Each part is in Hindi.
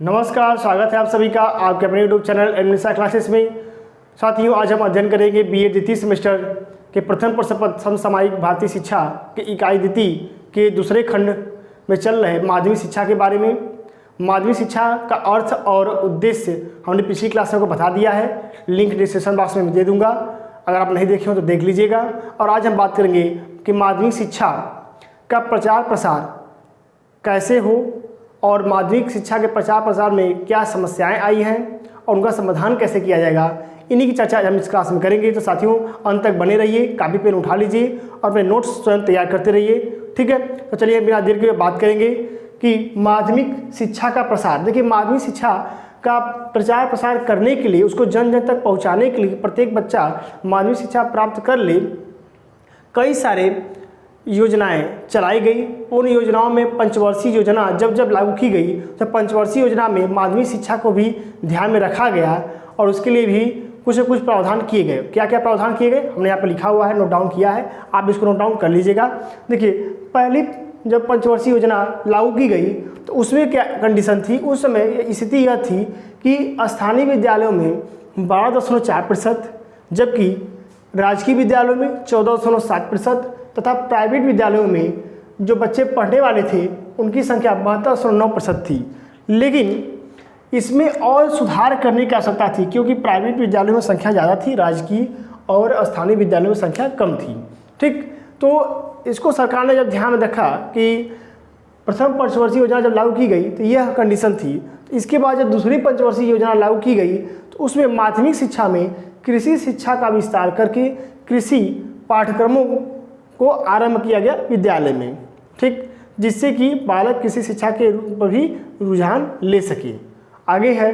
नमस्कार, स्वागत है आप सभी का आपके अपने यूट्यूब चैनल एमनिसा क्लासेस में। साथियों, आज हम अध्ययन करेंगे बीए द्वितीय सेमेस्टर के प्रथम वर्ष समसामयिक भारतीय शिक्षा के इकाई द्वितीय के दूसरे खंड में चल रहे माध्यमिक शिक्षा के बारे में। माध्यमिक शिक्षा का अर्थ और उद्देश्य हमने पिछली क्लास में बता दिया है, लिंक डिस्क्रिप्शन बॉक्स में दे दूंगा, अगर आप नहीं देखे हो तो देख लीजिएगा। और आज हम बात करेंगे कि माध्यमिक शिक्षा का प्रचार प्रसार कैसे हो और माध्यमिक शिक्षा के प्रचार प्रसार में क्या समस्याएं आई हैं और उनका समाधान कैसे किया जाएगा, इन्हीं की चर्चा हम इस क्लास में करेंगे। तो साथियों, अंत तक बने रहिए, कापी पेन उठा लीजिए और अपने नोट्स स्वयं तैयार करते रहिए, ठीक है। तो चलिए बिना देर के बात करेंगे कि माध्यमिक शिक्षा का प्रसार। देखिए, माध्यमिक शिक्षा का प्रचार प्रसार करने के लिए, उसको जन जन तक पहुँचाने के लिए प्रत्येक बच्चा माध्यमिक शिक्षा प्राप्त कर ले, कई सारे योजनाएं चलाई गई। उन योजनाओं में पंचवर्षीय योजना जब लागू की गई तो पंचवर्षीय योजना में माध्यमिक शिक्षा को भी ध्यान में रखा गया और उसके लिए भी कुछ न कुछ प्रावधान किए गए। क्या क्या प्रावधान किए गए हमने यहाँ पर लिखा हुआ है, नोट डाउन किया है, आप इसको नोट डाउन कर लीजिएगा। देखिए, पहली जब पंचवर्षीय योजना लागू की गई तो उसमें क्या कंडीशन थी, उस समय स्थिति यह थी कि स्थानीय विद्यालयों में 12.4%, जबकि राजकीय विद्यालयों में 14.7% तथा प्राइवेट विद्यालयों में जो बच्चे पढ़ने वाले थे उनकी संख्या 72.9% थी। लेकिन इसमें और सुधार करने की आवश्यकता थी, क्योंकि प्राइवेट विद्यालयों में संख्या ज़्यादा थी, राजकीय और स्थानीय विद्यालयों में संख्या कम थी, ठीक। तो इसको सरकार ने जब ध्यान में रखा कि प्रथम पंचवर्षीय योजना जब लागू की गई तो यह कंडीशन थी। इसके बाद जब दूसरी पंचवर्षीय योजना लागू की गई तो उसमें माध्यमिक शिक्षा में कृषि शिक्षा का विस्तार करके कृषि पाठ्यक्रमों को आरंभ किया गया विद्यालय में, ठीक, जिससे कि बालक कृषि शिक्षा के रूप में भी रुझान ले सके। आगे है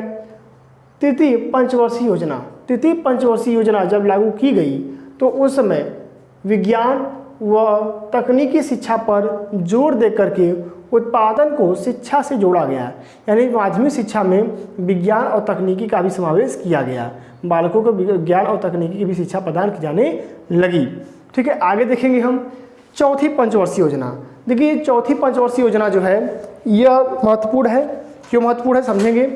तृतीय पंचवर्षीय योजना। तृतीय पंचवर्षीय योजना जब लागू की गई तो उस समय विज्ञान व तकनीकी शिक्षा पर जोर दे करके उत्पादन को शिक्षा से जोड़ा गया, यानी माध्यमिक शिक्षा में विज्ञान और तकनीकी का भी समावेश किया गया। बालकों को विज्ञान और तकनीकी की भी शिक्षा प्रदान की जाने लगी, ठीक है। आगे देखेंगे हम चौथी पंचवर्षीय योजना। देखिए, चौथी पंचवर्षीय योजना जो है यह महत्वपूर्ण है। क्यों महत्वपूर्ण है समझेंगे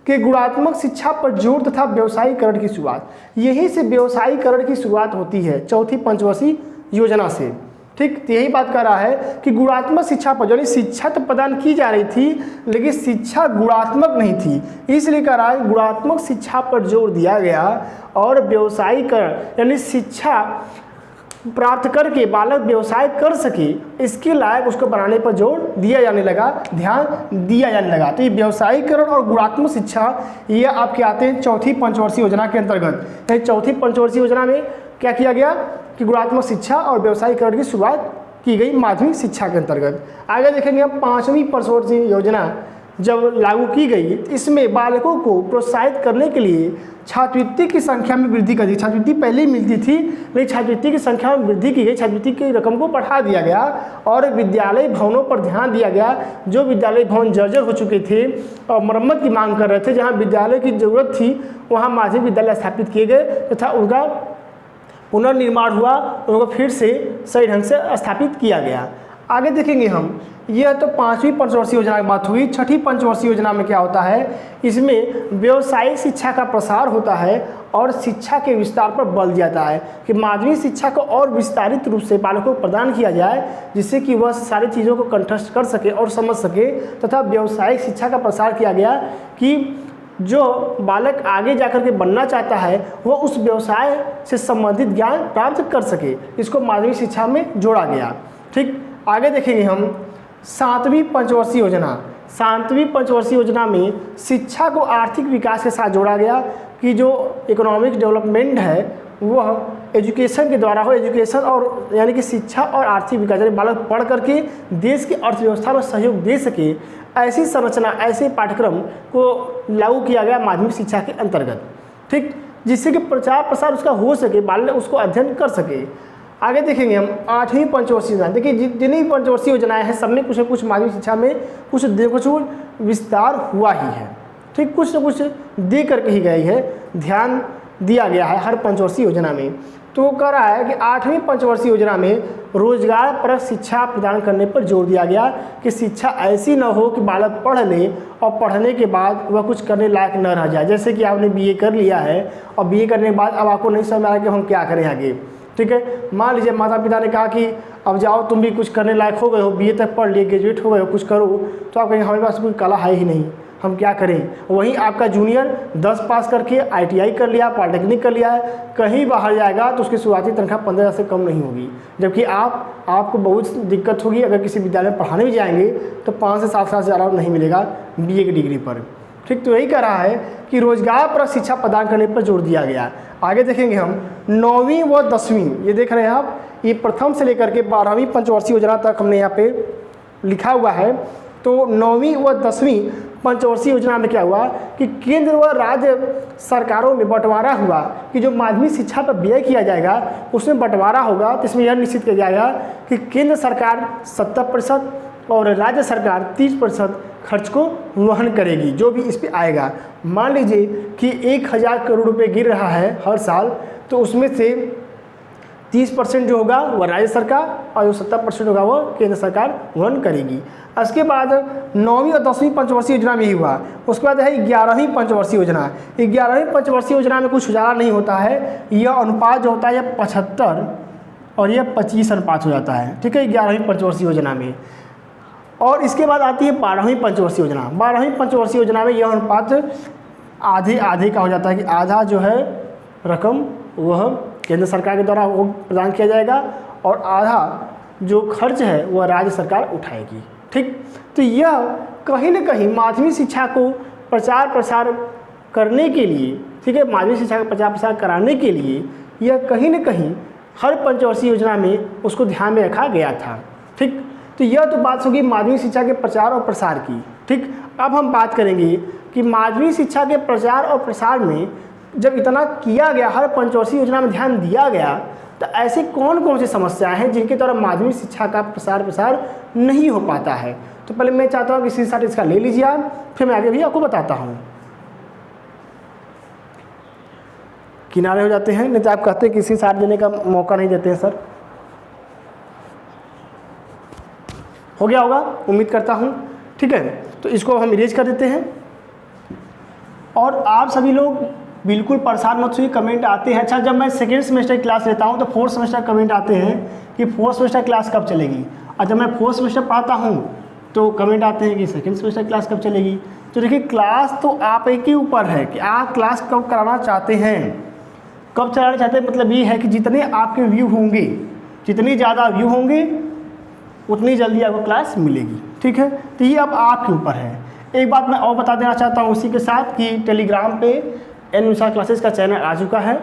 कि गुणात्मक शिक्षा पर जोर तथा व्यवसायीकरण की शुरुआत, यहीं से व्यवसायीकरण की शुरुआत होती है चौथी पंचवर्षीय योजना से, ठीक। तो यही बात कर रहा है कि गुणात्मक शिक्षा पर, यानी शिक्षा तो प्रदान की जा रही थी लेकिन शिक्षा गुणात्मक नहीं थी, इसलिए कह रहा है गुणात्मक शिक्षा पर जोर दिया गया और व्यवसायीकरण, यानी शिक्षा प्राप्त करके बालक व्यवसाय कर सके इसके लायक उसको बनाने पर जोर दिया जाने लगा, ध्यान दिया जाने लगा। तो ये व्यवसायीकरण और गुणात्मक शिक्षा ये आपके आते हैं चौथी पंचवर्षीय योजना के अंतर्गत। चौथी पंचवर्षीय योजना में क्या किया गया कि गुणात्मक शिक्षा और व्यवसायीकरण की शुरुआत की गई माध्यमिक शिक्षा के अंतर्गत। आगे देखेंगे हम पाँचवीं पंचवर्षीय योजना जब लागू की गई, इसमें बालकों को प्रोत्साहित करने के लिए छात्रवृत्ति की संख्या में वृद्धि कर दी। छात्रवृत्ति पहले ही मिलती थी लेकिन छात्रवृत्ति की संख्या में वृद्धि की गई, छात्रवृत्ति की रकम को बढ़ा दिया गया और विद्यालय भवनों पर ध्यान दिया गया। जो विद्यालय भवन जर्जर हो चुके थे और मरम्मत की मांग कर रहे थे, जहाँ विद्यालय की जरूरत थी वहाँ माध्यमिक विद्यालय स्थापित किए गए तथा उनका पुनर्निर्माण हुआ, उनको फिर से सही ढंग से स्थापित किया गया। आगे देखेंगे हम, यह तो पाँचवीं पंचवर्षीय योजना की बात हुई। छठी पंचवर्षीय योजना में क्या होता है, इसमें व्यवसायिक शिक्षा का प्रसार होता है और शिक्षा के विस्तार पर बल दिया जाता है कि माध्यमिक शिक्षा को और विस्तारित रूप से बालकों को प्रदान किया जाए, जिससे कि वह सारी चीज़ों को कंठस्थ कर सके और समझ सके। तथा व्यवसायिक शिक्षा का प्रसार किया गया कि जो बालक आगे जाकर के बनना चाहता है वह उस व्यवसाय से संबंधित ज्ञान प्राप्त कर सके, इसको माध्यमिक शिक्षा में जोड़ा गया, ठीक। आगे देखेंगे हम सातवीं पंचवर्षीय योजना। सातवीं पंचवर्षीय योजना में शिक्षा को आर्थिक विकास के साथ जोड़ा गया कि जो इकोनॉमिक डेवलपमेंट है वह एजुकेशन के द्वारा हो। एजुकेशन और यानी कि शिक्षा और आर्थिक विकास, यानी बालक पढ़ करके देश की अर्थव्यवस्था में सहयोग दे सके, ऐसी संरचना, ऐसे पाठ्यक्रम को लागू किया गया माध्यमिक शिक्षा के अंतर्गत, ठीक, जिससे कि प्रचार प्रसार उसका हो सके, बालक उसको अध्ययन कर सके। आगे देखेंगे हम आठवीं पंचवर्षीय योजना। देखिए, जितनी पंचवर्षीय योजनाएं हैं सब में कुछ न कुछ माध्यमिक शिक्षा में कुछ विस्तार हुआ ही है, ठीक, कुछ न कुछ दे करके ही गई है। ध्यान दिया गया है हर पंचवर्षीय योजना में। तो वो कह रहा है कि 8वीं पंचवर्षीय योजना में रोजगार परक शिक्षा प्रदान करने पर जोर दिया गया कि शिक्षा ऐसी न हो कि बालक पढ़ ले और पढ़ने के बाद वह कुछ करने लायक न रह जाए। जैसे कि आपने बीए कर लिया है और बीए करने के बाद अब आपको नहीं समझ आ रहा कि हम क्या करें आगे, ठीक है। मान लीजिए माता पिता ने कहा कि अब जाओ तुम भी कुछ करने लायक हो गए हो, बीए तक पढ़ लिए, ग्रेजुएट हो गए हो, कुछ करो, तो आप कहेंगे हमारे पास कोई कला है ही नहीं, हम क्या करें। वहीं आपका जूनियर 10 पास करके आईटीआई कर लिया, पॉलिटेक्निक कर लिया है, कहीं बाहर जाएगा तो उसकी शुरुआती तनख्वाह 15,000 से कम नहीं होगी, जबकि आपको बहुत दिक्कत होगी। अगर किसी विद्यालय में पढ़ाने भी जाएंगे तो 5 से 7 साल से ज़्यादा नहीं मिलेगा बीए की डिग्री पर, ठीक। तो यही कह रहा है कि रोजगार पर शिक्षा प्रदान करने पर जोर दिया गया। आगे देखेंगे हम 9वीं व 10वीं, ये देख रहे हैं आप, ये प्रथम से लेकर के 12वीं पंचवर्षीय योजना तक हमने यहाँ पे लिखा हुआ है। तो 9वीं व 10वीं पंचवर्षीय योजना में क्या हुआ कि केंद्र व राज्य सरकारों में बंटवारा हुआ कि जो माध्यमिक शिक्षा पर व्यय किया जाएगा उसमें बंटवारा होगा। तो इसमें यह निश्चित किया जाएगा कि केंद्र सरकार 70% और राज्य सरकार 30% खर्च को वहन करेगी, जो भी इस पे आएगा। मान लीजिए कि 1,000 करोड़ रुपए गिर रहा है हर साल, तो उसमें से 30% जो होगा वह राज्य सरकार और जो 70% होगा वो केंद्र सरकार वहन करेगी। इसके बाद 9वीं और 10वीं पंचवर्षीय योजना में ही हुआ। उसके बाद है 11वीं पंचवर्षीय योजना। 11वीं पंचवर्षीय योजना में कुछ उजाला नहीं होता है, यह अनुपात जो होता है यह 75 और यह 25 अनुपात हो जाता है, ठीक है, 11वीं पंचवर्षीय योजना में। और इसके बाद आती है 12वीं पंचवर्षीय योजना। 12वीं पंचवर्षीय योजना में यह अनुपात आधे आधे का हो जाता है कि आधा जो है रकम वह केंद्र सरकार के द्वारा वो प्रदान किया जाएगा और आधा जो खर्च है वह राज्य सरकार उठाएगी, ठीक। तो यह कहीं न कहीं माध्यमिक शिक्षा को प्रचार प्रसार करने के लिए, ठीक है, माध्यमिक शिक्षा का प्रचार प्रसार कराने के लिए यह कहीं न कहीं हर पंचवर्षीय योजना में उसको ध्यान में रखा गया था, ठीक। तो यह तो बात होगी माध्यमिक शिक्षा के प्रचार और प्रसार की, ठीक। अब हम बात करेंगे कि माध्यमिक शिक्षा के प्रचार और प्रसार में जब इतना किया गया, हर पंचवर्षीय योजना में ध्यान दिया गया, तो ऐसे कौन कौन सी समस्याएं हैं जिनके द्वारा माध्यमिक शिक्षा का प्रसार नहीं हो पाता है। तो पहले मैं चाहता हूँ कि स्क्रीनशॉट इसका ले लीजिए आप, फिर मैं आगे भी आपको बताता हूँ। किनारे हो जाते हैं, नहीं तो आप कहते हैं कि स्क्रीनशॉट देने का मौका नहीं देते हैं सर। हो गया होगा, उम्मीद करता हूँ, ठीक है। तो इसको हम इरेज कर देते हैं। और आप सभी लोग बिल्कुल परेशान मत हुई, कमेंट आते हैं। अच्छा, जब मैं सेकेंड सेमेस्टर की क्लास लेता हूँ तो 4th सेमेस्टर कमेंट आते हैं कि 4th सेमेस्टर क्लास कब चलेगी, और जब मैं 4th सेमेस्टर पढ़ाता हूँ तो कमेंट आते हैं कि सेकेंड सेमेस्टर क्लास कब चलेगी। तो देखिए, क्लास तो आप एक ही ऊपर है कि आप क्लास कब कराना चाहते हैं, कब चलाना चाहते हैं। मतलब ये है कि जितने आपके व्यू होंगे, जितनी ज़्यादा व्यू होंगे उतनी जल्दी आपको क्लास मिलेगी, ठीक है। तो ये अब आपके ऊपर है। एक बात मैं और बता देना चाहता हूँ उसी के साथ कि टेलीग्राम पे एन मिसाल क्लासेस का चैनल आ चुका है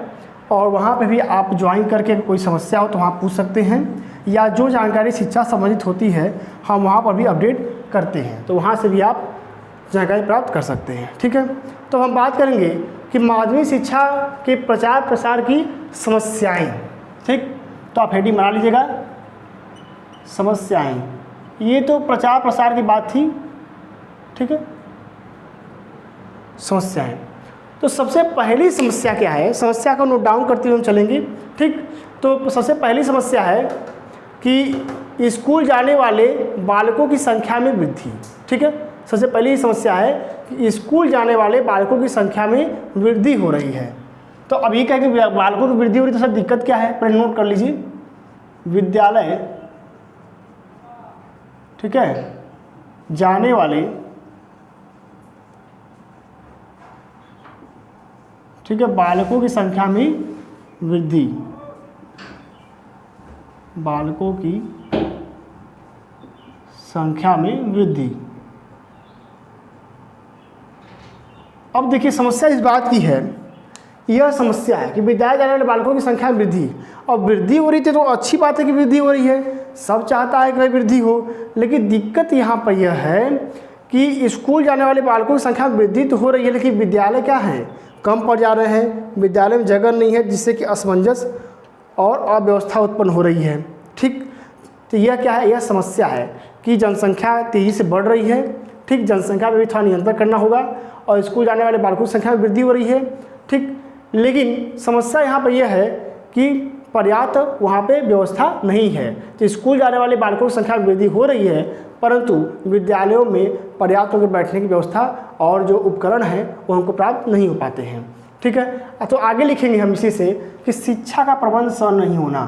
और वहाँ पे भी आप ज्वाइन करके कोई समस्या हो तो वहाँ पूछ सकते हैं, या जो जानकारी शिक्षा संबंधित होती है हम वहाँ पर भी अपडेट करते हैं, तो वहाँ से भी आप जानकारी प्राप्त कर सकते हैं, ठीक है। तो हम बात करेंगे कि माध्यमिक शिक्षा के प्रचार प्रसार की समस्याएँ, ठीक। तो आप हेडिंग बना लीजिएगा, समस्याएँ। ये तो प्रचार प्रसार की बात थी, ठीक है, समस्याएँ। तो सबसे पहली समस्या क्या है, समस्या को नोट डाउन करते हुए हम चलेंगे, ठीक। तो सबसे पहली समस्या है कि स्कूल जाने वाले बालकों की संख्या में वृद्धि, ठीक है। सबसे पहली समस्या है कि स्कूल जाने वाले बालकों की संख्या में वृद्धि हो रही है। तो अब ये कहें कि बालकों की वृद्धि हो रही है तो सर दिक्कत क्या है, पहले नोट कर लीजिए। विद्यालय, ठीक है, जाने वाले, ठीक है, बालकों की संख्या में वृद्धि, बालकों की संख्या में वृद्धि। अब देखिए, समस्या इस बात की है, यह समस्या है कि विद्यालय जाने वाले बालकों की संख्या में वृद्धि, और वृद्धि हो रही थी तो अच्छी बात है कि वृद्धि हो रही है, सब चाहता है कि भाई वृद्धि हो। लेकिन दिक्कत यहाँ पर यह है कि स्कूल जाने वाले बालकों की संख्या में वृद्धि तो हो रही है, लेकिन विद्यालय क्या है, कम पड़ जा रहे हैं, विद्यालय में जगह नहीं है, जिससे कि असमंजस और अव्यवस्था उत्पन्न हो रही है, ठीक। तो यह क्या है, यह समस्या है कि जनसंख्या तेज़ी से बढ़ रही है, ठीक। जनसंख्या पर भी थोड़ा नियंत्रण करना होगा और स्कूल जाने वाले बालकों की संख्या में वृद्धि हो रही है, ठीक। लेकिन समस्या यहाँ पर यह है कि पर्याप्त वहाँ पे व्यवस्था नहीं है। तो स्कूल जाने वाले बालकों की संख्या में वृद्धि हो रही है, परंतु विद्यालयों में पर्याप्त उनके बैठने की व्यवस्था और जो उपकरण हैं वो हमको प्राप्त नहीं हो पाते हैं। ठीक है, तो आगे लिखेंगे हम इसी से कि शिक्षा का प्रबंध सही नहीं होना,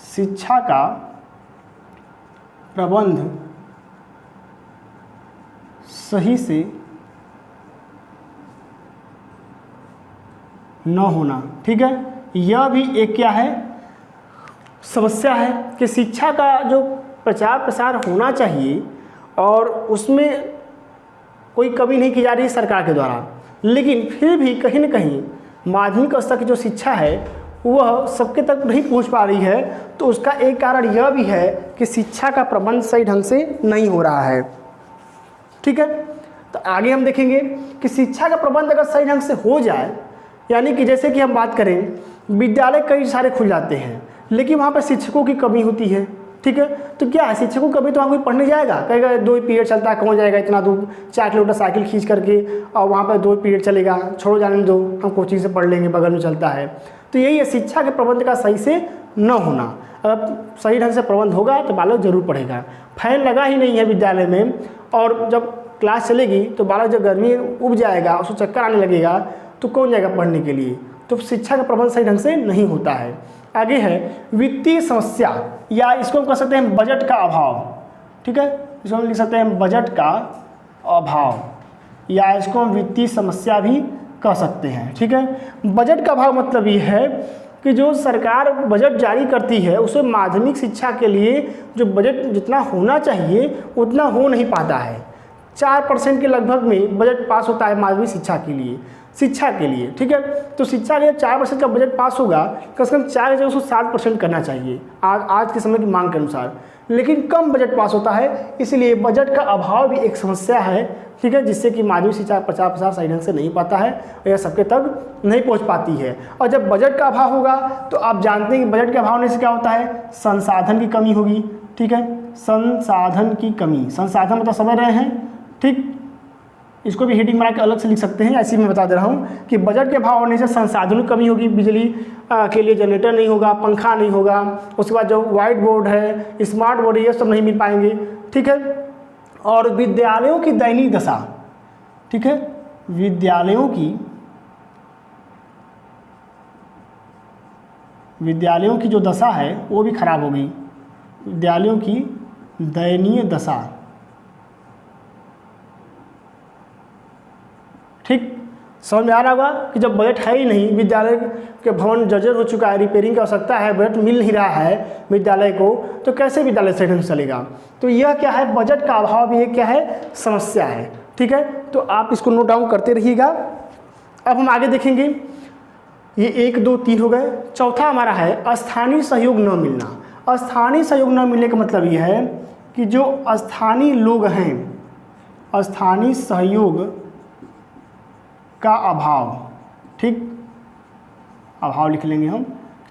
शिक्षा का प्रबंध सही से न होना। ठीक है, यह भी एक क्या है, समस्या है कि शिक्षा का जो प्रचार प्रसार होना चाहिए और उसमें कोई कमी नहीं की जा रही है सरकार के द्वारा, लेकिन फिर भी कहीं न कहीं माध्यमिक स्तर की जो शिक्षा है वह सबके तक नहीं पहुंच पा रही है। तो उसका एक कारण यह भी है कि शिक्षा का प्रबंध सही ढंग से नहीं हो रहा है। ठीक है, तो आगे हम देखेंगे कि शिक्षा का प्रबंध अगर सही ढंग से हो जाए, यानी कि जैसे कि हम बात करें, विद्यालय कई सारे खुल जाते हैं लेकिन वहाँ पर शिक्षकों की कमी होती है। ठीक है, तो क्या है, शिक्षकों की कमी तो वहाँ कोई पढ़ने जाएगा, कहेगा 2 पीरियड चलता है, कौन जाएगा इतना दूर 4 किलोमीटर साइकिल खींच करके, और वहाँ पर 2 पीरियड चलेगा, छोड़ो जाने दो, हम कोचिंग से पढ़ लेंगे, बगल में चलता है। तो यही है शिक्षा के प्रबंध का सही से न होना। अगर सही ढंग से प्रबंध होगा तो बालक जरूर पढ़ेगा। फैन लगा ही नहीं है विद्यालय में, और जब क्लास चलेगी तो बालक जब गर्मी उब जाएगा, उसको चक्कर आने लगेगा, तो कौन जाएगा पढ़ने के लिए। तो शिक्षा का प्रबंध सही ढंग से नहीं होता है। आगे है वित्तीय समस्या, या इसको हम कह सकते हैं बजट का अभाव। ठीक है, इसको हम लिख सकते हैं बजट का अभाव, या इसको हम वित्तीय समस्या भी कह सकते हैं। ठीक है, बजट का अभाव मतलब ये है कि जो सरकार बजट जारी करती है उसमें माध्यमिक शिक्षा के लिए जो बजट जितना होना चाहिए उतना हो नहीं पाता है। 4% के लगभग में बजट पास होता है माध्यमिक शिक्षा के लिए। ठीक है, तो शिक्षा के लिए 4% का बजट पास होगा, कम से कम 4 जगह उसको 7% करना चाहिए आज के समय की मांग के अनुसार, लेकिन कम बजट पास होता है, इसलिए बजट का अभाव भी एक समस्या है। ठीक है, जिससे कि माध्यमिक शिक्षा 50% सही ढंग से नहीं पाता है, यह सबके तक नहीं पहुंच पाती है। और जब बजट का अभाव होगा तो आप जानते हैं कि बजट के अभाव होने से क्या होता है, संसाधन की कमी होगी। ठीक है, संसाधन की कमी, संसाधन मतलब समझ रहे हैं। ठीक, इसको भी हेडिंग बना के अलग से लिख सकते हैं, ऐसे ही मैं बता दे रहा हूँ कि बजट के अभाव होने से संसाधनों की कमी होगी। बिजली के लिए जनरेटर नहीं होगा, पंखा नहीं होगा, उसके बाद जो वाइट बोर्ड है, स्मार्ट बोर्ड है, ये सब नहीं मिल पाएंगे। ठीक है, और विद्यालयों की दयनीय दशा। ठीक है, विद्यालयों की जो दशा है वो भी खराब होगी। विद्यालयों की दयनीय दशा। ठीक, समझ में आ रहा होगा कि जब बजट है ही नहीं, विद्यालय के भवन जर्जर हो चुका है, रिपेयरिंग की आवश्यकता है, बजट मिल नहीं रहा है विद्यालय को, तो कैसे विद्यालय सही ढंग से चलेगा। तो यह क्या है, बजट का अभाव भी एक क्या है, समस्या है। ठीक है, तो आप इसको नोट डाउन करते रहिएगा। अब हम आगे देखेंगे, ये 1 2 3 हो गए। चौथा हमारा है स्थानीय सहयोग न मिलना। स्थानीय सहयोग न मिलने का मतलब यह है कि जो स्थानीय लोग हैं, स्थानीय सहयोग का अभाव। ठीक, अभाव लिख लेंगे हम।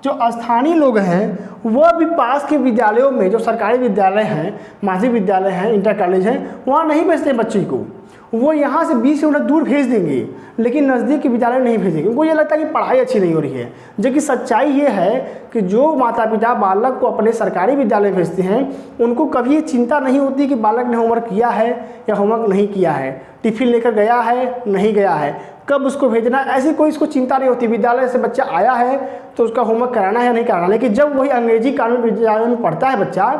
जो स्थानीय लोग हैं वह भी पास के विद्यालयों में, जो सरकारी विद्यालय हैं, माध्यमिक विद्यालय हैं, इंटर कॉलेज हैं, वहाँ नहीं भेजते बच्चे को। वो यहाँ से 20 किलोमीटर दूर भेज देंगे, लेकिन नज़दीक के विद्यालय नहीं भेजेंगे। उनको ये लगता है कि पढ़ाई अच्छी नहीं हो रही है, जबकि सच्चाई ये है कि जो माता पिता बालक को अपने सरकारी विद्यालय भेजते हैं उनको कभी ये चिंता नहीं होती कि बालक ने होमवर्क किया है या होमवर्क नहीं किया है, टिफिन लेकर गया है नहीं गया है, कब उसको भेजना, ऐसी कोई इसको चिंता नहीं होती। विद्यालय से बच्चा आया है तो उसका होमवर्क कराना है या नहीं कराना। लेकिन जब वही अंग्रेजी कानून विद्यालय में पढ़ता है बच्चा,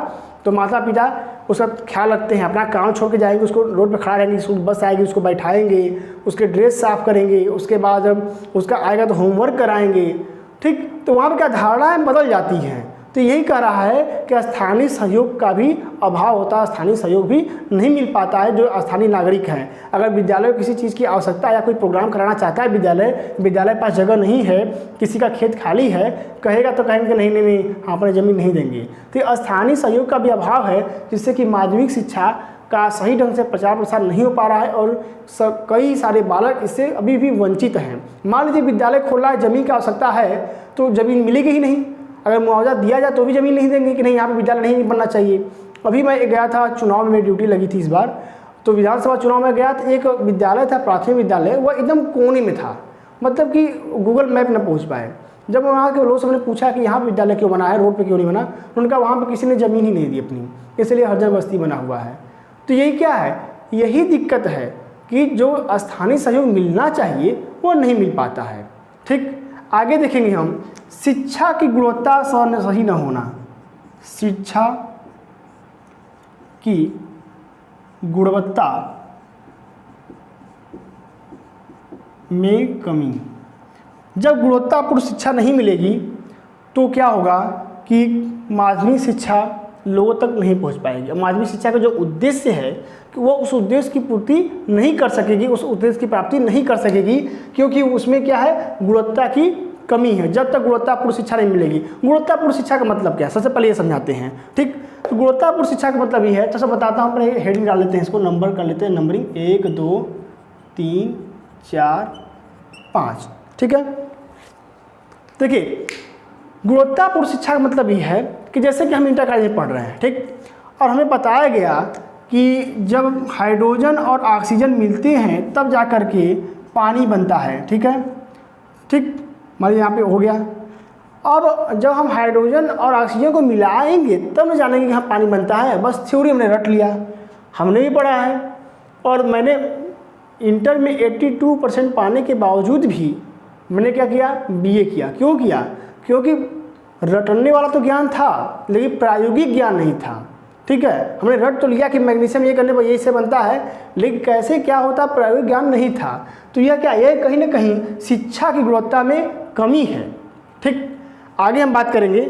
तो माता पिता उसका ख्याल रखते हैं, अपना काम छोड़ के जाएंगे, उसको रोड पे खड़ा रहेंगे, स्कूल बस आएगी उसको बैठाएंगे, उसके ड्रेस साफ़ करेंगे, उसके बाद उसका आएगा तो होमवर्क कराएंगे। ठीक, तो वहाँ पर क्या धारणाएँ बदल जाती हैं। तो यही कह रहा है कि स्थानीय सहयोग का भी अभाव होता है, स्थानीय सहयोग भी नहीं मिल पाता है। जो स्थानीय नागरिक हैं, अगर विद्यालय किसी चीज़ की आवश्यकता या कोई प्रोग्राम कराना चाहता है, विद्यालय पास जगह नहीं है, किसी का खेत खाली है, कहेगा तो कहेंगे नहीं नहीं नहीं, हम अपने ज़मीन नहीं देंगे। तो स्थानीय सहयोग का भी अभाव है, जिससे कि माध्यमिक शिक्षा का सही ढंग से प्रचार प्रसार नहीं हो पा रहा है और कई सारे बालक इससे अभी भी वंचित हैं। मान लीजिए विद्यालय खोल रहा है, ज़मीन की आवश्यकता है तो ज़मीन मिलेगी ही नहीं। अगर मुआवजा दिया जाए तो भी ज़मीन नहीं देंगे कि नहीं यहाँ पे विद्यालय नहीं बनना चाहिए। अभी मैं गया था, चुनाव में मेरी ड्यूटी लगी थी इस बार, तो विधानसभा चुनाव में गया तो एक विद्यालय था, प्राथमिक विद्यालय, वह एकदम कोने में था, मतलब कि गूगल मैप न पहुँच पाए। जब वहाँ के लोगों से मैंने पूछा कि यहाँ विद्यालय क्यों बना है, रोड पे क्यों नहीं बना, तो उनका वहाँ पे किसी ने ज़मीन ही नहीं दी अपनी, इसलिए हरजर बस्ती बना हुआ है। तो यही क्या है, यही दिक्कत है कि जो स्थानीय सहयोग मिलना चाहिए वो नहीं मिल पाता है। ठीक, आगे देखेंगे हम, शिक्षा की गुणवत्ता सही न होना, शिक्षा की गुणवत्ता में कमी। जब गुणवत्तापूर्ण शिक्षा नहीं मिलेगी तो क्या होगा कि माध्यमिक शिक्षा लोगों तक नहीं पहुंच पाएगी। माध्यमिक शिक्षा का जो उद्देश्य है कि वो उस उद्देश्य की पूर्ति नहीं कर सकेगी, उस उद्देश्य की प्राप्ति नहीं कर सकेगी, क्योंकि उसमें क्या है, गुणवत्ता की कमी है। जब तक गुणवत्तापूर्ण शिक्षा नहीं मिलेगी, गुणवत्तापूर्ण शिक्षा का मतलब क्या है, सबसे पहले ये समझाते हैं। ठीक, तो गुणवत्तापूर्ण शिक्षा का मतलब ये है, तो सब बताता हूँ, अपने हेडिंग डाल लेते हैं, इसको नंबर कर लेते हैं, नंबरिंग 1 2 3 4 5। ठीक है, देखिए गुणवत्तापूर्ण शिक्षा का मतलब ये है कि जैसे कि हम इंटर कॉलेज में पढ़ रहे हैं, ठीक, और हमें बताया गया कि जब हाइड्रोजन और ऑक्सीजन मिलते हैं तब जा कर के पानी बनता है। ठीक है, ठीक, मान लीजिए यहाँ पे हो गया। अब जब हम हाइड्रोजन और ऑक्सीजन को मिलाएंगे तब न जानेंगे कि हाँ पानी बनता है, बस थ्योरी हमने रट लिया, हमने भी पढ़ा है। और मैंने इंटर में 82% पाने के बावजूद भी मैंने क्या किया, बीए किया। क्यों किया, क्योंकि रटने वाला तो ज्ञान था लेकिन प्रायोगिक ज्ञान नहीं था। ठीक है, हमने रट तो लिया कि मैग्नीशियम ये करने पर ये इससे बनता है, लेकिन कैसे क्या होता प्रायोगिक ज्ञान नहीं था। तो यह क्या, यह कहीं ना कहीं शिक्षा की गुणवत्ता में कमी है। ठीक, आगे हम बात करेंगे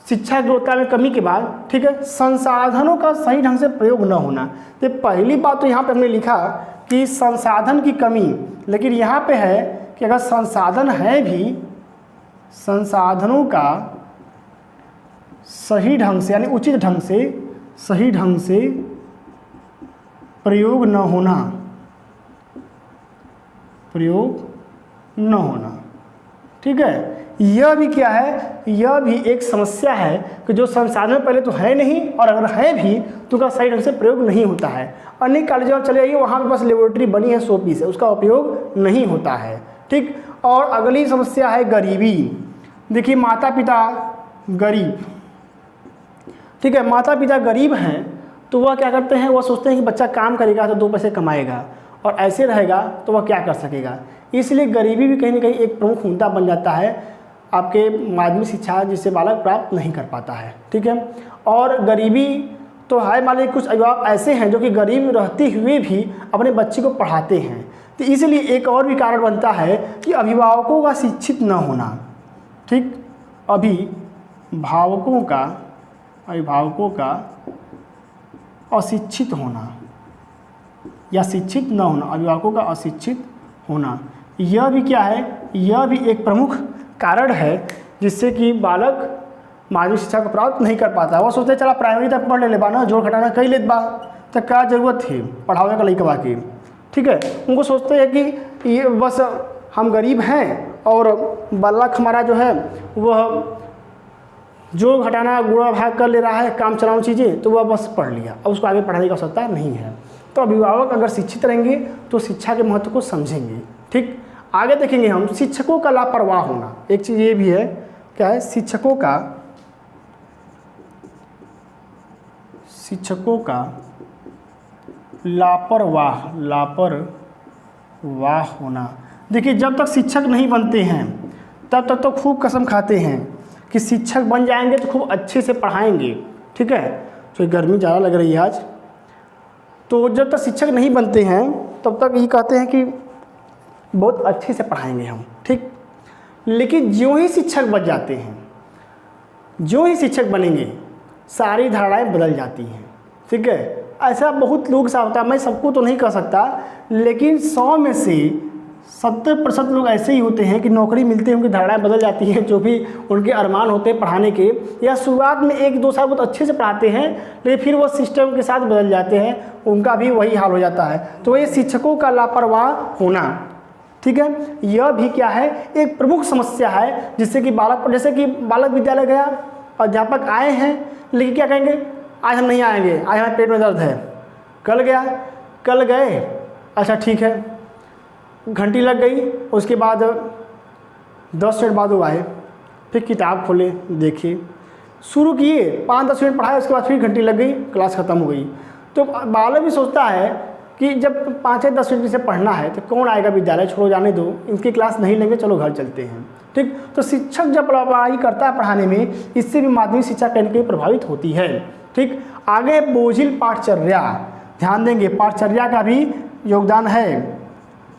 शिक्षा की गुणवत्ता में कमी के बाद। ठीक है, संसाधनों का सही ढंग से प्रयोग न होना। तो पहली बात तो यहाँ पे हमने लिखा कि संसाधन की कमी, लेकिन यहाँ पे है कि अगर संसाधन है भी, संसाधनों का सही ढंग से यानी उचित ढंग से, सही ढंग से प्रयोग न होना, प्रयोग न होना। ठीक है, यह भी क्या है, यह भी एक समस्या है कि जो संसाधन पहले तो है नहीं, और अगर है भी तो उसका सही ढंग से प्रयोग नहीं होता है। अनेक कॉलेजों में चले जाइए, वहाँ पे बस लेबोरेटरी बनी है 100 पीस है, उसका उपयोग नहीं होता है। ठीक, और अगली समस्या है गरीबी। देखिए माता पिता गरीब, ठीक है, माता पिता गरीब हैं तो वह क्या करते हैं, वह सोचते हैं कि बच्चा काम करेगा तो 2 पैसे कमाएगा, और ऐसे रहेगा तो वह क्या कर सकेगा। इसलिए गरीबी भी कहीं ना कहीं एक प्रमुख मुद्दा बन जाता है आपके माध्यमिक शिक्षा जिससे बालक प्राप्त नहीं कर पाता है। ठीक है, और गरीबी तो है, मान लीजिए कुछ अभिभावक ऐसे हैं जो कि गरीब रहते हुए भी अपने बच्चे को पढ़ाते हैं। तो इसलिए एक और भी कारण बनता है कि अभिभावकों का शिक्षित न होना। ठीक, अभिभावकों का अशिक्षित होना या शिक्षित न होना, अभिभावकों का अशिक्षित होना, यह भी क्या है, यह भी एक प्रमुख कारण है जिससे कि बालक माध्यमिक शिक्षा को प्राप्त नहीं कर पाता। वह सोचते चला प्राइमरी तक पढ़ ले बा ना, जोड़ घटाना कई लेत बा, तो क्या जरूरत थी पढ़ावे का लइकवा के। ठीक है, उनको सोचते हैं कि ये बस हम गरीब हैं और बालक हमारा जो है वह जो घटाना गुणा भाग कर ले रहा है, काम चलाऊ चीज़ें, तो वह बस पढ़ लिया, अब उसको आगे पढ़ाने की आवश्यकता नहीं है। तो अभिभावक अगर शिक्षित रहेंगे तो शिक्षा के महत्व को समझेंगे। ठीक, आगे देखेंगे हम शिक्षकों का लापरवाह होना। एक चीज़ ये भी है, क्या है, शिक्षकों का लापरवाह होना। देखिए जब तक शिक्षक नहीं बनते हैं तब तक तो खूब कसम खाते हैं कि शिक्षक बन जाएंगे तो खूब अच्छे से पढ़ाएंगे। ठीक है, तो गर्मी ज़्यादा लग रही है आज, तो जब तक शिक्षक नहीं बनते हैं तब तक ये कहते हैं कि बहुत अच्छे से पढ़ाएंगे हम। ठीक, लेकिन जो ही शिक्षक बन जाते हैं, जो ही शिक्षक बनेंगे सारी धारणाएं बदल जाती हैं। ठीक है, ऐसा बहुत लोग सा होता है, मैं सबको तो नहीं कह सकता, लेकिन 100 में से 70% लोग ऐसे ही होते हैं कि नौकरी मिलते हैं उनकी धारणाएं बदल जाती हैं। जो भी उनके अरमान होते हैं पढ़ाने के, या शुरुआत में 1-2 साल बहुत अच्छे से पढ़ाते हैं लेकिन फिर वो सिस्टम के साथ बदल जाते हैं, उनका भी वही हाल हो जाता है। तो ये शिक्षकों का लापरवाह होना, ठीक है, यह भी क्या है, एक प्रमुख समस्या है जिससे कि बालक, जैसे कि बालक विद्यालय गया, अध्यापक आए हैं लेकिन क्या कहेंगे, आज हम नहीं आएंगे, आज हमारे पेट में दर्द है। कल गया, कल गए, अच्छा ठीक है, घंटी लग गई, उसके बाद 10 मिनट बाद वो आए, फिर किताब खोले, देखे, शुरू किए, 5-10 मिनट पढ़ाए, उसके बाद फिर घंटी लग गई, क्लास ख़त्म हो गई। तो बालक भी सोचता है कि जब 5-10 मिनट से पढ़ना है तो कौन आएगा विद्यालय, छोड़ो जाने दो, इनकी क्लास नहीं लेंगे, चलो घर चलते हैं। ठीक, तो शिक्षक जब पढ़ाई करता है पढ़ाने में, इससे भी माध्यमिक शिक्षा कहीं न कहीं प्रभावित होती है। ठीक, आगे बोझिल पाठचर्या, ध्यान देंगे, पाठचर्या का भी योगदान है।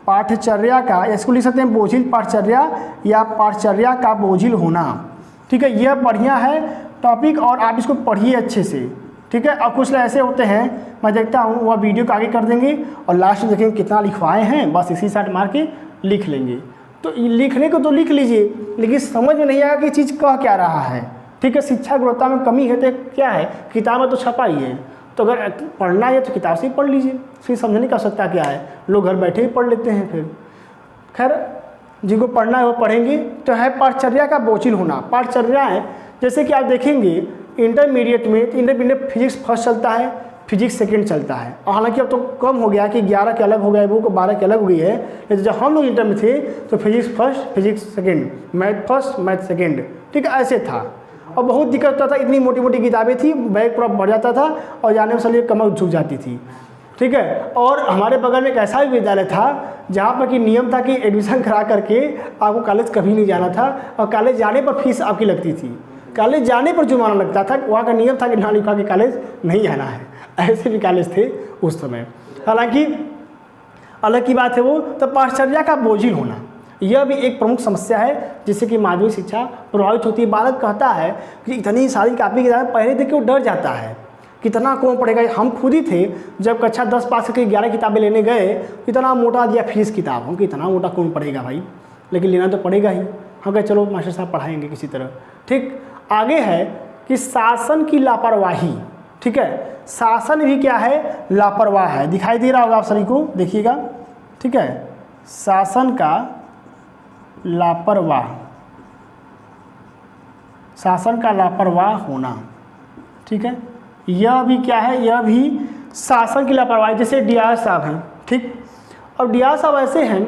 पाठचर्या का, इसको लिख सकते हैं बोझिल पाठचर्या या पाठचर्या का बोझिल होना। ठीक है, यह बढ़िया है टॉपिक और आप इसको पढ़िए अच्छे से। ठीक है, अब कुछ ऐसे होते हैं, मैं देखता हूँ वह वीडियो को आगे कर देंगे और लास्ट में देखेंगे कितना लिखवाए हैं, बस इसी साथ मार के लिख लेंगे। तो लिखने को तो लिख लीजिए, लेकिन समझ में नहीं आएगा कि चीज़ कह क्या रहा है। ठीक है, शिक्षा गुणवत्ता में कमी है तो क्या है, किताब में तो छपा ही है, तो अगर पढ़ना है तो किताब से ही पढ़ लीजिए, फिर समझने की आवश्यकता क्या है, लोग घर बैठे ही पढ़ लेते हैं। फिर खैर जिनको पढ़ना है वो पढ़ेंगे। तो है पाठचर्या का बोझिल होना। पाठचर्या है जैसे कि आप देखेंगे इंटरमीडिएट में फिजिक्स फर्स्ट चलता है, फिजिक्स सेकंड चलता है, और हालांकि अब तो कम हो गया कि 11 के अलग हो गया, वो 12 के अलग हो गई है। लेकिन जब हम लोग इंटर में थे तो physics first, physics second, math first, math second. ठीक है, ऐसे था और बहुत दिक्कत होता था, इतनी मोटी मोटी किताबें थी, बैग पूरा भर जाता था और जाने में साली कमर झुक जाती थी। ठीक है, और हमारे बगल में एक ऐसा भी विद्यालय था जहाँ पर कि नियम था कि एडमिशन करा करके आपको कॉलेज कभी नहीं जाना था, और कॉलेज जाने पर फीस आपकी लगती थी, कॉलेज जाने पर जुर्माना लगता था। वहाँ का नियम था कि ना लिखा के कॉलेज नहीं आना है, ऐसे भी कॉलेज थे उस समय। हालांकि अलग की बात है वो। तो पाठचर्या का बोझिल होना यह भी एक प्रमुख समस्या है जिससे कि माध्यमिक शिक्षा प्रभावित होती है। बालक कहता है कि इतनी सारी कापी किताबें पहले देख के वो डर जाता है, कितना कौन पढ़ेगा। हम खुद ही थे जब कक्षा 10 पास करके 11 किताबें लेने गए, इतना मोटा दिया फीस किताब, हम कि इतना मोटा कौन पढ़ेगा भाई, लेकिन लेना तो पड़ेगा ही। हम कहे चलो मास्टर साहब पढ़ाएंगे किसी तरह। ठीक, आगे है कि शासन की लापरवाही। ठीक है, शासन भी क्या है, लापरवाह है। दिखाई दे रहा होगा आप सभी को, देखिएगा। ठीक है, शासन का लापरवाह, शासन का लापरवाह होना। ठीक है, यह भी क्या है, यह भी शासन की लापरवाही। जैसे डीआर साहब हैं, ठीक, और डीआर साहब ऐसे हैं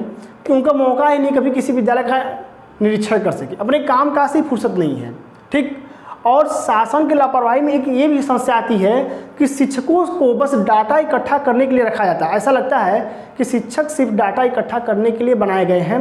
कि उनका मौका ही नहीं कभी किसी विद्यालय का निरीक्षण कर सके, अपने काम काज से फुर्सत नहीं है। ठीक, और शासन की लापरवाही में एक ये भी समस्या आती है कि शिक्षकों को बस डाटा इकट्ठा करने के लिए रखा जाता है। ऐसा लगता है कि शिक्षक सिर्फ डाटा इकट्ठा करने के लिए बनाए गए हैं,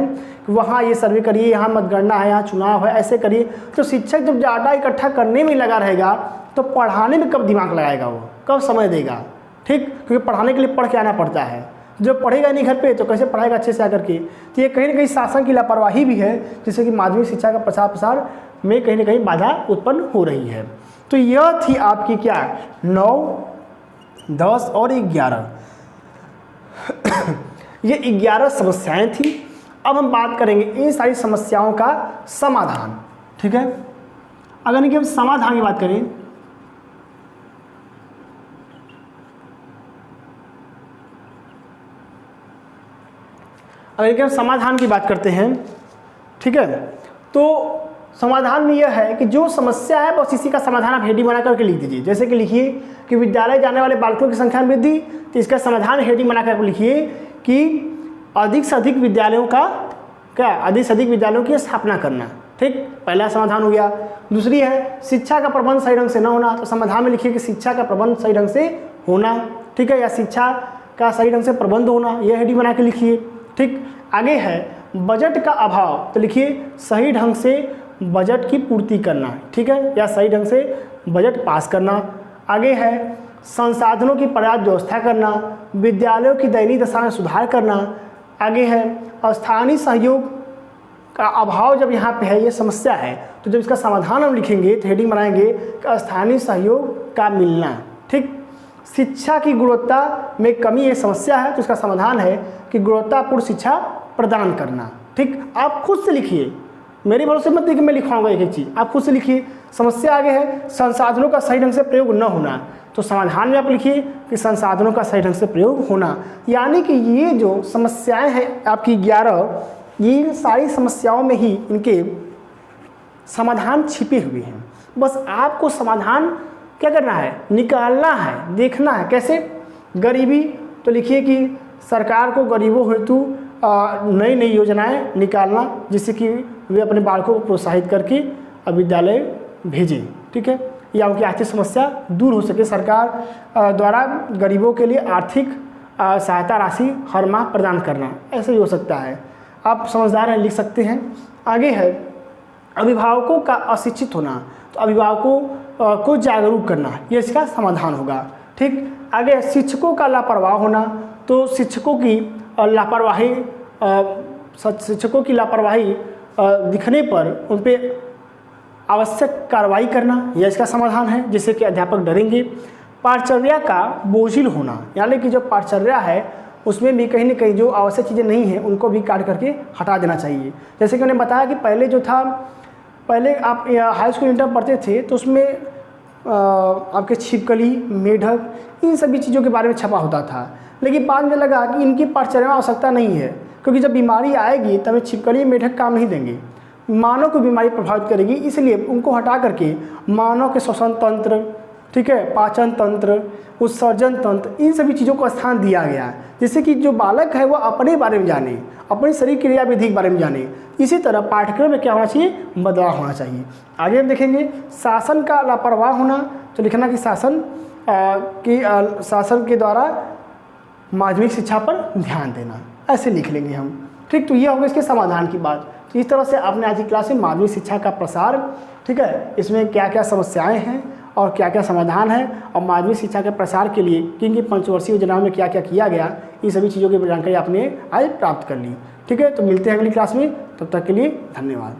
वहाँ ये सर्वे करिए, यहाँ मतगणना है, यहाँ चुनाव है, ऐसे करिए। तो शिक्षक जब डाटा इकट्ठा करने में लगा रहेगा तो पढ़ाने में कब दिमाग लगाएगा, वो कब समय देगा। ठीक, क्योंकि पढ़ाने के लिए पढ़ के आना पड़ता है, जो पढ़ेगा नहीं घर पे तो कैसे पढ़ाएगा अच्छे से आकर के। तो ये कहीं ना कहीं शासन की लापरवाही भी है जिससे कि माध्यमिक शिक्षा का प्रचार प्रसार में कहीं ना कहीं बाधा उत्पन्न हो रही है। तो यह थी आपकी क्या 9, 10 और 11 ये 11 समस्याएं थी। अब हम बात करेंगे इन सारी समस्याओं का समाधान। ठीक है, अगर इनके हम समाधान की बात करें, अगर इनके हम समाधान की बात करते हैं, ठीक है, तो समाधान में यह है कि जो समस्या है बस इसी का समाधान आप हेडिंग बना करके लिख दीजिए। जैसे कि लिखिए कि विद्यालय जाने वाले बालकों की संख्या में वृद्धि, तो इसका समाधान हेडिंग बना कर लिखिए कि अधिक से अधिक विद्यालयों का क्या, अधिक से अधिक विद्यालयों की स्थापना करना। ठीक, पहला समाधान हो गया। दूसरी है शिक्षा का प्रबंध सही ढंग से न होना, तो समाधान में लिखिए कि शिक्षा का प्रबंध सही ढंग से होना। ठीक है, या शिक्षा का सही ढंग से प्रबंध होना, यह हेडिंग बना के लिखिए। ठीक, आगे है बजट का अभाव, तो लिखिए सही ढंग से बजट की पूर्ति करना। ठीक है, या सही ढंग से बजट पास करना। आगे है संसाधनों की पर्याप्त व्यवस्था करना, विद्यालयों की दयनीय दशा में सुधार करना। आगे है स्थानीय सहयोग का अभाव, जब यहाँ पे है ये समस्या है तो जब इसका समाधान हम लिखेंगे तो हेडिंग बनाएंगे कि स्थानीय सहयोग का मिलना। ठीक, शिक्षा की गुणवत्ता में कमी ये समस्या है तो इसका समाधान है कि गुणवत्तापूर्ण शिक्षा प्रदान करना। ठीक, आप खुद से लिखिए, मेरे भरोसे मत देखिए मैं लिखवाऊंगा एक एक चीज़, आप खुद से लिखिए। समस्या आगे है संसाधनों का सही ढंग से प्रयोग न होना, तो समाधान में आप लिखिए कि संसाधनों का सही ढंग से प्रयोग होना। यानी कि ये जो समस्याएं हैं आपकी 11, ये सारी समस्याओं में ही इनके समाधान छिपे हुए हैं। बस आपको समाधान क्या करना है, निकालना है, देखना है। कैसे, गरीबी, तो लिखिए कि सरकार को गरीबों हेतु नई नई योजनाएं निकालना जिससे कि वे अपने बालकों को प्रोत्साहित करके विद्यालय भेजें, ठीक है, या उनकी आर्थिक समस्या दूर हो सके। सरकार द्वारा गरीबों के लिए आर्थिक सहायता राशि हर माह प्रदान करना, ऐसा ही हो सकता है। आप समझदार हैं, लिख सकते हैं। आगे है अभिभावकों का अशिक्षित होना, तो अभिभावकों को जागरूक करना, ये इसका समाधान होगा, ठीक। आगे शिक्षकों का लापरवाह होना, तो शिक्षकों की लापरवाही दिखने पर उन पर आवश्यक कार्रवाई करना, यह इसका समाधान है, जिससे कि अध्यापक डरेंगे। पाठचर्या का बोझिल होना, यानी कि जो पाठचर्या है उसमें भी कहीं न कहीं जो आवश्यक चीज़ें नहीं हैं उनको भी काट करके हटा देना चाहिए। जैसे कि मैंने बताया कि पहले आप हाई स्कूल इंटर पढ़ते थे तो उसमें आपके छिपकली, मेढक, इन सभी चीज़ों के बारे में छपा होता था, लेकिन बाद में लगा कि इनकी पाठचर्या में आवश्यकता नहीं है, क्योंकि जब बीमारी आएगी तब छिपकली, मेढक काम नहीं देंगे, मानव को बीमारी प्रभावित करेगी, इसलिए उनको हटा करके मानव के श्वसन तंत्र, ठीक है, पाचन तंत्र, उत्सर्जन तंत्र, इन सभी चीज़ों को स्थान दिया गया है, जिससे कि जो बालक है वो अपने बारे में जाने, अपनी शरीर क्रियाविधि के बारे में जाने। इसी तरह पाठ्यक्रम में क्या होना चाहिए, बदलाव होना चाहिए। आगे हम देखेंगे शासन का लापरवाह होना, तो लिखना कि शासन के द्वारा माध्यमिक शिक्षा पर ध्यान देना, ऐसे लिख लेंगे हम, ठीक। तो यह होगा इसके समाधान की बात। तो इस तरह से आपने आज की क्लास में माध्यमिक शिक्षा का प्रसार, ठीक है, इसमें क्या क्या समस्याएं हैं और क्या क्या समाधान है, और माध्यमिक शिक्षा के प्रसार के लिए किन किन पंचवर्षीय योजनाओं में क्या क्या किया गया, इन सभी चीज़ों की जानकारी आपने आज प्राप्त कर ली, ठीक है। तो मिलते हैं अगली क्लास में, तब तक के लिए धन्यवाद।